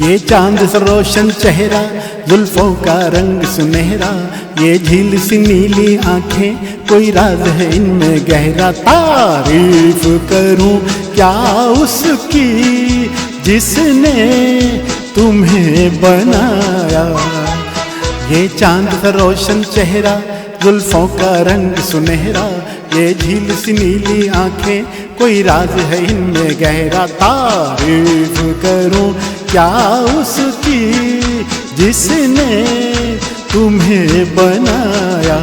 ये चांद सा रोशन चेहरा, जुल्फों का रंग सुनहरा, ये झील सी नीली आंखें, कोई राज है इनमें गहरा। तारीफ करूं क्या उसकी जिसने तुम्हें बनाया। ये चांद सा रोशन चेहरा, जुल्फों का रंग सुनहरा, ये झील सी नीली आंखें, कोई राज है इनमें गहरा। तारीफ करूं क्या उसकी जिसने तुम्हें बनाया।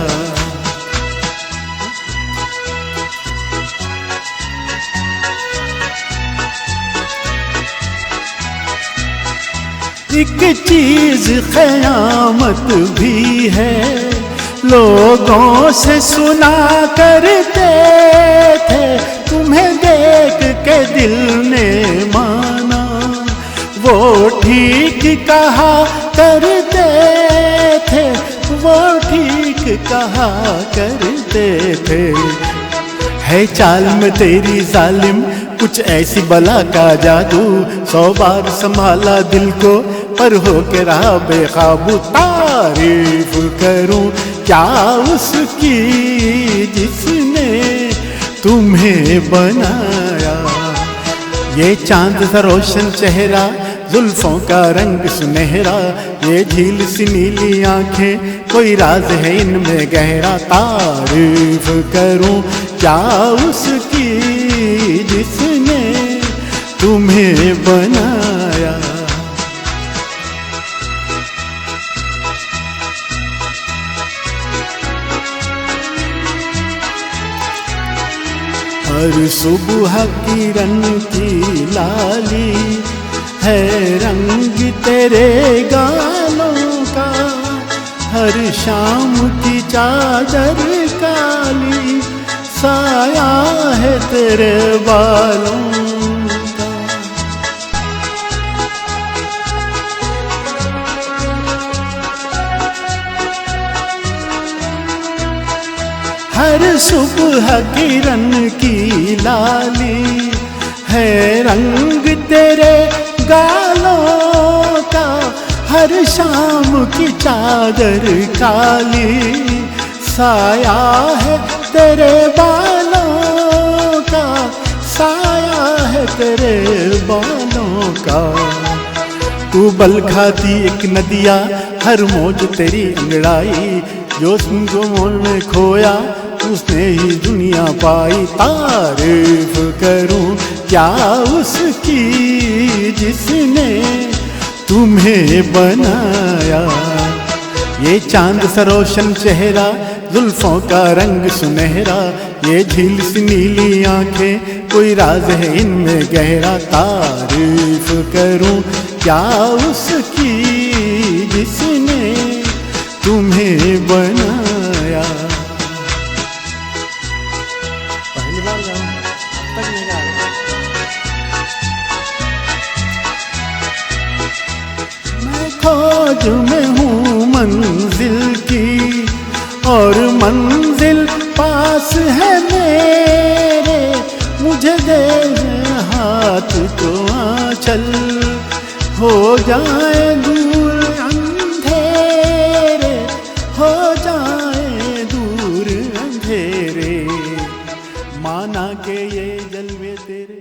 एक चीज क़यामत भी है, लोगों से सुना करते थे, तुम्हें देख के दिल ने माना। वो ठीक कहा करते थे, वो ठीक कहा करते थे। है चाल में तेरी जालिम कुछ ऐसी बला का जादू, 100 बार संभाला दिल को पर हो के रहा बेकाबू। तारीफ करूं क्या उसकी जिसने तुम्हें बनाया। ये चांद सा रोशन चेहरा, जुल्फों का रंग सुनहरा, ये झील सी नीली आंखें, कोई राज है इनमें गहरा। तारीफ करूं क्या उसकी जिसने तुम्हें बनाया। हर सुबह किरण की लाली है रंग तेरे गालों का, हर शाम की चादर काली साया है तेरे बालों का। हर सुबह किरण की लाली है रंग तेरे गालों का, हर शाम की चादर काली साया है तेरे बालों का, साया है तेरे बालों का। तू बल खाती एक नदिया, हर मौज तेरी अंगड़ाई, जो सुनको मोल में खोया उसने ही दुनिया पाई। तारीफ करूं क्या उसकी जिसने तुम्हें बनाया। ये चांद सा रोशन चेहरा, जुल्फों का रंग सुनहरा, ये झील सी नीली आंखें, कोई राज है इनमें गहरा। तारीफ करूं क्या उसकी जिसने तुम्हें बनाया। पहली बार गाऊं, अब तक नहीं गा रहा। मैं खोज में हूँ मंजिल की, और मंजिल पास है मेरे, मुझे दे हाथ तो आंचल, हो जाए दूर अंधेरे, हो जाए दूर अंधेरे, माना के ये जलवे तेरे।